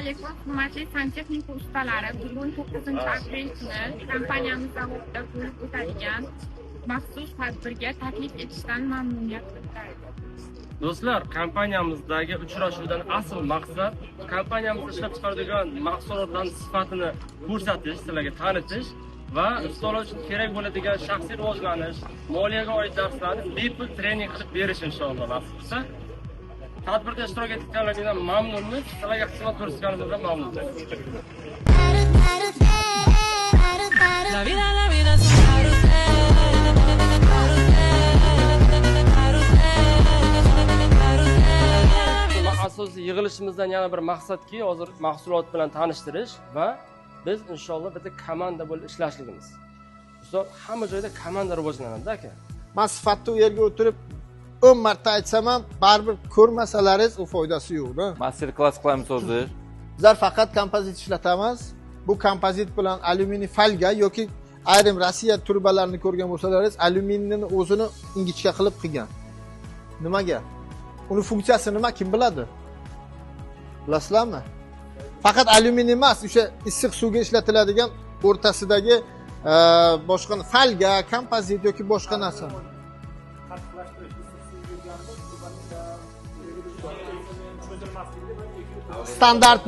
alaykum, hurmatli santexnika ustalari. Bugun 9-aprel kuni kompaniyamizda bo'lib o'tadigan maxsus tadbirga taklif etishdan mamnuniyat bildiramiz. Do'stlar, kompaniyamizdagi uchrashuvdan asl maqsad kompaniyamiz ishlab chiqaradigan mahsulotlarning sifatini ko'rsatish, sizlarga tanitish va ustalar uchun kerak bo'ladigan shaxsiy rivojlanish, moliyaga oid darslarni bepul trening qilib berish inshaalloh nasib qilsa. Tadbirda ishtirok etganlardan mamnunmiz. Sizlarga xizmat ko'rsatganimizdan mamnunmiz. La vida es un Asosiy yig'ilishimizdan yana bir maqsadki, hozir mahsulot bilan tanishtirish va biz inshaalloh bitta komanda bo'lib ishlashligimiz. Ustoz, hamma joyda komanda rivojlanadi aka. Men sifatda u yerga o'tirib 10 marta aytsam ham baribir ko'rmasalaringiz u foydasi yo'q-da. Master class qilamiz hozir. Bizlar faqat kompozit ishlatamiz. Bu kompozit bilan alyuminiy folga yoki ayrim Rossiya turbalarini ko'rgan bo'lsalaringiz, alyuminiyni o'zini ingichka qilib qilgan. Nimaga? Uni funksiyasi nima, kim biladi? Bilasizlarmi? Faqat alyuminiy emas, o'sha issiq suvga ishlatiladigan o'rtasidagi boshqa folga, kompozit yoki boshqa narsa. Standart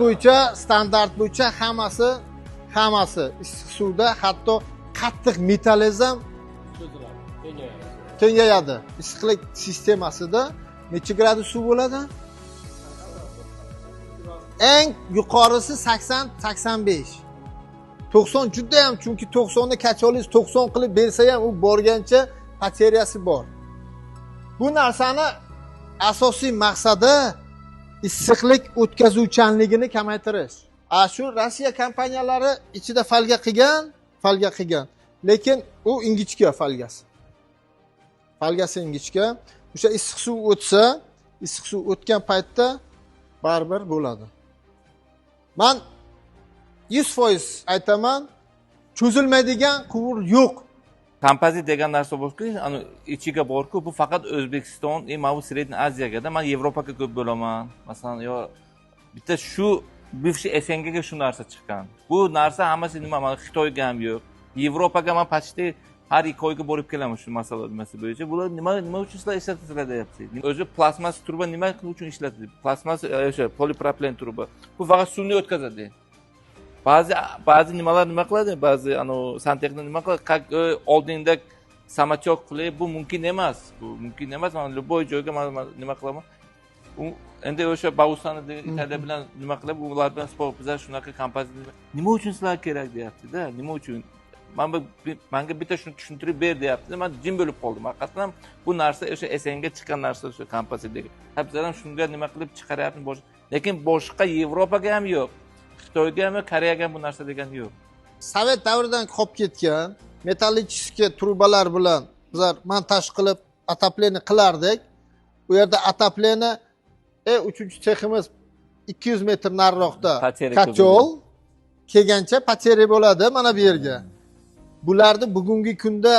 bo'yicha hammasi issiq suvda, hatto qattiq metallizm kengayadi. Issiqlik sistemasida necha gradus suv bo'ladi? Eng yuqorisi 80-85. 90 juda ham, chunki 90 ni kacholingiz 90 qilib bersa ham u borgancha bateriyasi bor. Bu narsani asosiy maqsadi issiqlik o'tkazuvchanligini kamaytirish. Shu Rossiya kompaniyalari ichida folga qilgan, lekin u ingichka folgasi. Folgasi ingichka. O'sha issiq suv o'tgan paytda baribir bo'ladi. Men 100% aytaman, cho'zilmaydigan quvur yo'q. Kompozit degan narsa borku, ani ichiga borku, bu faqat O'zbekiston, mana bu Sredney Aziyagada, men Yevropaga ko'p bo'laman. Masalan, yo bitta shu bivshi SNGga shu narsa chiqqan. Bu narsa hammasi nima, mana Xitoyga ham yo'q. Yevropaga men почти har 2 oyga borib kelaman shu masala bo'yicha. Bular nima uchun sizlar ishlatasizlar deyapsiz? O'zi plastmas truba nima uchun ishlatiladi? Plastmas o'sha polipropilen truba. Bu faqat suvni o'tkazadi. Ba'zi nimalar nima qiladi? Ba'zi santexnika nima qiladi? Oldingda samachok qilib, bu mumkin emas. Bu mumkin emas. Men любой joyga nima qilaman? Endi o'sha Bausani Italiya bilan nima qilib, ular bilan bizlar shunaqa kompozit nima uchun sizlar kerak deyapti-da? Nima uchun? Menga bitta shuni tushuntirib ber deyapti. Men jim bo'lib qoldim. Haqiqatan bu narsa o'sha SNga chiqqan narsa o'sha kompozitdagi. Bizlar ham shunga nima qilib chiqaryapmiz, lekin boshqa Yevropaga ham yo'q. Xitoyga ham, Koreyaga ham bu narsa degan yo'q. Sovet davridan qolib ketgan metallический trubalar bilan bizlar montaj qilib atapleni qilardik. U yerda atapleni 3-cheximiz 200 metr nariroqda kachol kelgancha bateriya bo'ladi mana bu yerga. Bularni bugungi kunda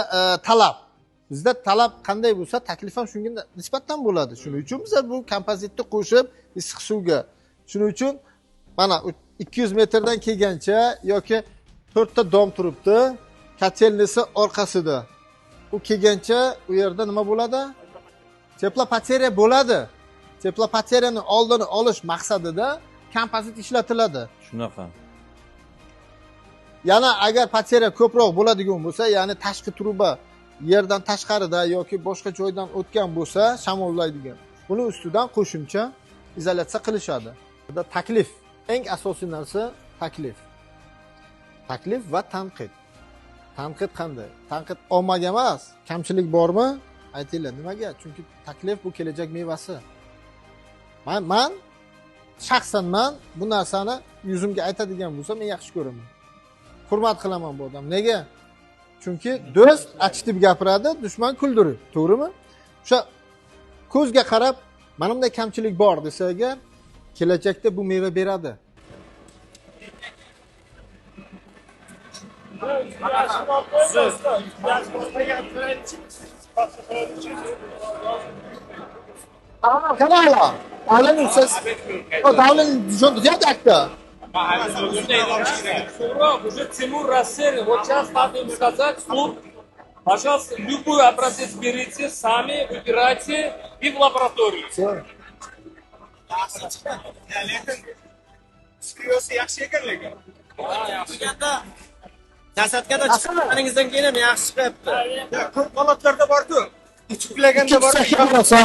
talab. Bizda talab qanday bo'lsa, taklif ham shunga nisbatan bo'ladi. Shuning uchun biz bu kompozitni qo'shib issiq suvga. Shuning uchun mana 200 metrdan kelgancha yoki 4 ta dom turibdi, kotelnisi orqasida. U kelgancha u yerda nima bo'ladi? Teplobateriya bo'ladi. Teplobateriyani oldini olish maqsadida kompozit ishlatiladi. Shunaqa. Yana agar bateriya ko'proq bo'ladigan bo'lsa, ya'ni tashqi truba yerdan tashqarida yoki boshqa joydan o'tgan bo'lsa, shamollaydigan. Buni ustidan qo'shimcha izolyatsiya qilishadi. Burada taklif, eng asosiy narsa taklif. Taklif va tanqid. Tanqid qanday? Tanqid ommaga emas, kamchilik bormi? Aytinglar, nimaga? Chunki taklif bu kelajak mevasi. Men shaxsan bu narsani yuzimga aytadigan bo'lsa, men yaxshi ko'raman. Hurmat qilaman bu odam. Nega? Chunki do'st achitib gapiradi, dushman kuldiradi. To'g'rimi? O'sha ko'zga qarab, mana bunday kamchilik bor desa agar, kelajakda bu meva beradi. Kanala. Davlen ses. O davlen diyor dakika. Уже Тимур Рассерин, вот сейчас надо им сказать, суд, пожалуйста, любой образец берите, сами выбирайте и в лабораторию. Jasadga chiqqaningizdan keyin ham yaxshi chiqyapti. Ko'p holatlarda bor-ku. Ichiklaganda bor.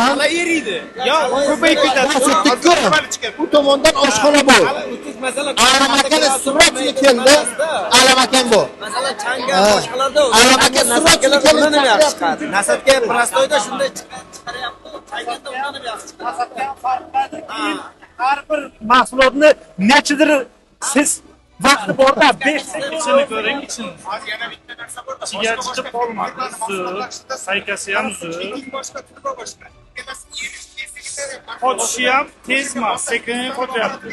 Hala eriydi. Yo, ko'payib ketadi. Bu tomondan oshxona bu. Masalan, Alamakani suratli keldi. Alamakan bu. masalan, changa boshqalarda Alamakan suratli keldi. undan ham yaxshi chiqadi. Nasadga prostoyda shunday chiqaryapti. Changanda undan ham yaxshi chiqadi. Nasadga farqladi. Har bir mahsulotni nechidir siz vaqti borda 5 ichini ko'ring, ichini. Yana bitta narsa bor. Ichiga chiqib qolmadi. Saykasi ham boshqa turi boshqa. qochishi ham tez emas, sekin qochyapti.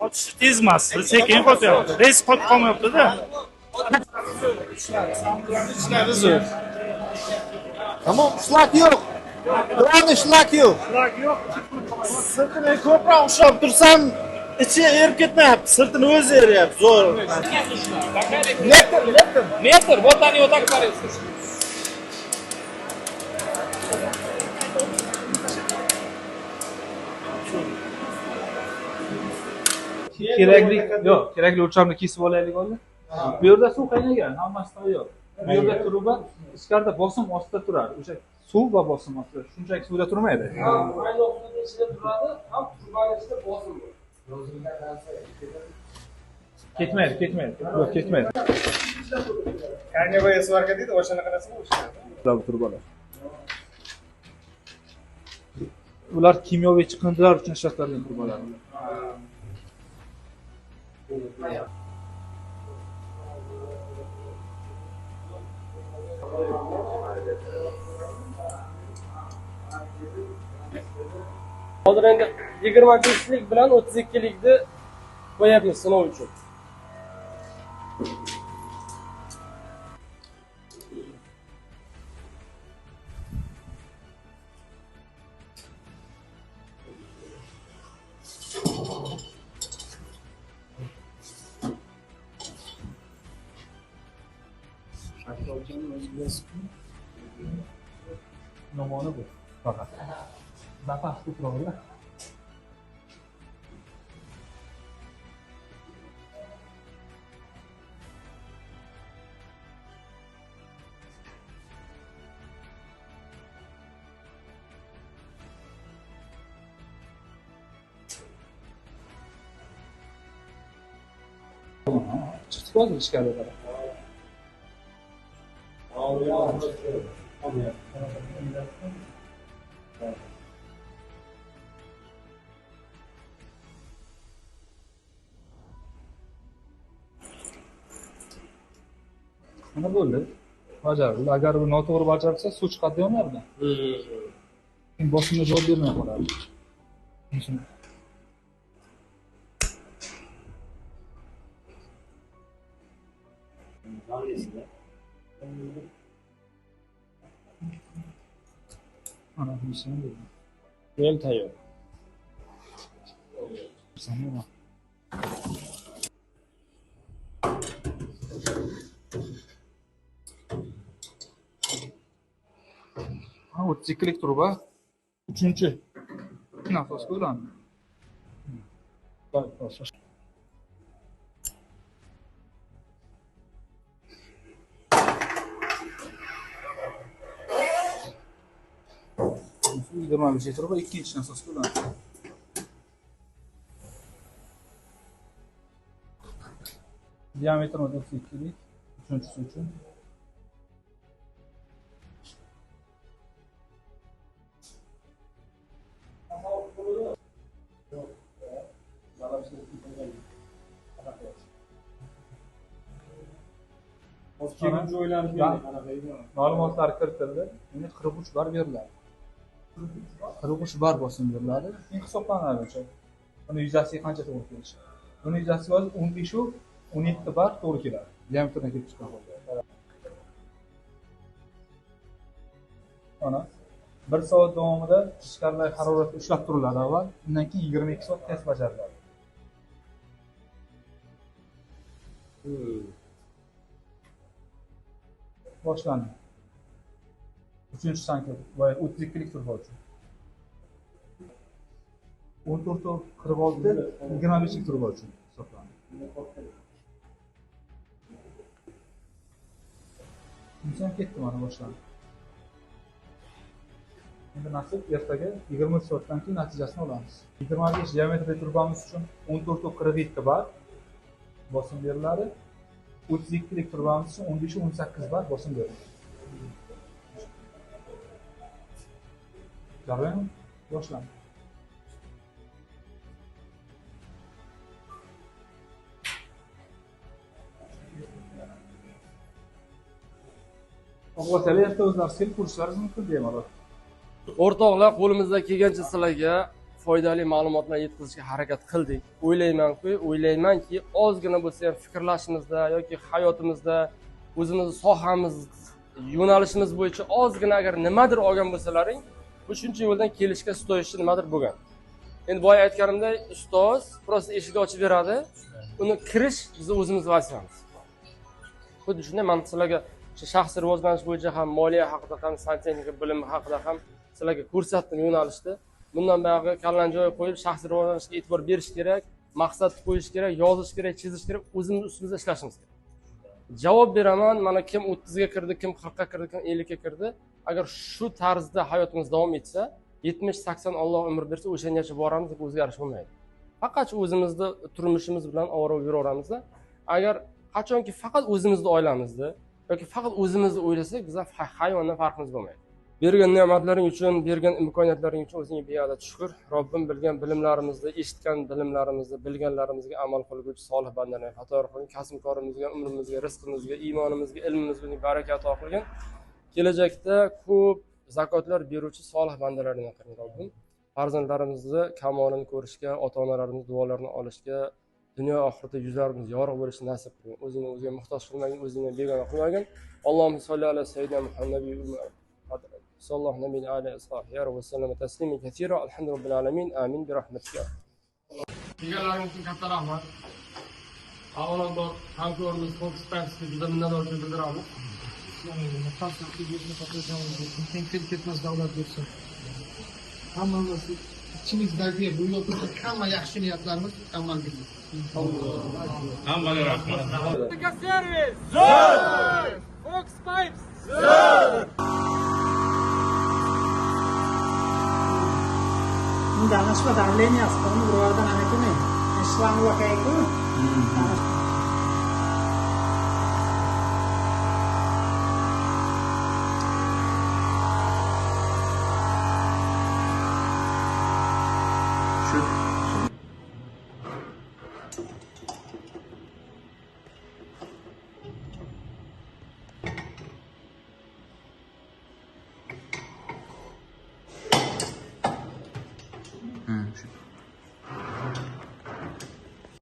Qochishi tez emas, sekin qochyapti. Res qotib qolmayapti-da. Ishlari zo'r. Tamam, ishlak yo'q. Biron ishlak yo'q. Sirtini ko'proq ushlab tursam, ichi erib ketmayapti. Sirtini o'zi eryapti, zo'r. Метр, вот они вот так творятся. kerakli o'lchamni kesib olaylik hozir. Bu yerda suv qaynagan, hammasi tayyor. Bu yerda truba ichkarida bosim ostida turadi. O'sha suv va bosim ostida. Shunchaki suvda turmaydi. Ketmaydi. Yo'q, ketmaydi. Kanevaya svarka deydi, o'shanaqa narsa o'sha. Turbalar. Ular kimyoviy chiqindilar uchun ishlatilgan turbalar. Hozir endi 25lik bilan 32likni qo'yapmiz sinov uchun. Nomoni bu faqat. Nafas ko'proqlar. Chiqib qoldi ichkarida. Mana bo'ldi. Bajarildi. Agar bu noto'g'ri bajarilsa, suv chiqadi yonardi. Bosimga javob bermay qoladi. Ana bu sen bu. Yo'l tayyor. Sanma. Ha, 32lik truba. 3-chi. Nafas qo'yiladi. Yigirma besh truba 2-chi nasos qo'yiladi. Diametri 32lik. 3-chisi uchun. Ma'lumotlar kiritildi. Endi 43 bar beriladi. 43 bar bosim beriladi. Endi hisoblanadi o'sha. Buni yuzasiga qancha to'g'ri kelishi. Buni yuzasiga hozir 15 u 17 bar to'g'ri keladi. Diametrdan kelib chiqqan bo'lsa. Mana 1 soat davomida ichkaridagi haroratni ushlab turiladi avval. Undan keyin 22 soat test bajariladi. Boshlandi. 3-sanka va 32lik turbochi. 14-46, 25lik turbochi hisoblanadi. Inson ketdi mana boshlandi. Endi nasib ertaga 20 soatdan keyin natijasini olamiz. 25 diametrli turbamiz uchun 14-47 bar bosim beriladi. 32lik turbamiz uchun 15-18 bar bosim beriladi. Jarayon boshlandi. O'rtalar erta o'zlari sil kurshlaringiz mumkin deyman. O'rtoqlar, qo'limizdan kelgancha sizlarga foydali ma'lumotlar yetkazishga harakat qildik. O'ylaymanki, ozgina bo'lsa ham fikrlashimizda yoki hayotimizda o'zimiz sohamiz, yo'nalishimiz bo'yicha ozgina agar nimadir olgan bo'lsalaring, bu shuncha yo'ldan kelishga stoyishi nimadir bo'lgan. Endi boya aytganimdek, ustoz prosta eshikni ochib beradi. Uni kirish biz o'zimiz vazifamiz. Xuddi shunday men sizlarga shaxsiy rivojlanish bo'yicha ham, moliya haqida ham, santexnika bilimi haqida ham sizlarga ko'rsatdim yo'nalishni. Bundan buyog'i kallan joyiga qo'yib shaxsiy rivojlanishga e'tibor berish kerak, maqsad qo'yish kerak, yozish kerak, chizish kerak, o'zimiz ustimizda ishlashimiz kerak. Javob beraman, mana kim 30 ga kirdi, kim 40 ga kirdi, kim 50 ga kirdi. Agar shu tarzda hayotimiz davom etsa, 70-80 Alloh umr bersa, o'shangacha boramiz deb o'zgarish bo'lmaydi. Faqat o'zimizni turmushimiz bilan ovora yuraveramizda. Agar qachonki faqat o'zimizni oilamizda yoki faqat o'zimizni o'ylasak, bizga hayvondan farqimiz bo'lmaydi. Bergan ne'matlaring uchun, bergan imkoniyatlaring uchun o'zingga beadad shukr. Robbim bilgan bilimlarimizni, eshitgan bilimlarimizni, bilganlarimizga amal qilguvchi solih bandalarni qator qilgin. Kasb-korimizga, umrimizga, rizqimizga, iymonimizga, ilmimizga baraka ato qilgin. Kelajakda ko'p zakotlar beruvchi solih bandalardan qilgin Robbim. Farzandlarimizni kamolini ko'rishga, ota-onalarimiz duolarini olishga, dunyo oxiratda yuzlarimiz yorug' bo'lishini nasib qilgin. O'zingni o'ziga muhtoj qilmagin, o'zingni begona qilmagin. Allohumma solli ala sayyidina Muhammad sallallohu alayhi va sallam tasliman katsira. Alhamdulillah alamin. Amin bi rahmatika. Kelganlaringiz uchun katta rahmat. Avvalambor hamkorimiz Fox Space'ga juda minnatdorchilik bildiramiz. ketmas davlat bo'lsin. Hammamiz ichimizdagi bu yo'lda hamma yaxshi niyatlarimiz amalga oshadi. Hammaga rahmat. Servis! Zo'r! Fox Pipes! Zo'r! Ini dalam sebuah darlenya, sekarang berulang dengan itu nih. Islam wakai itu.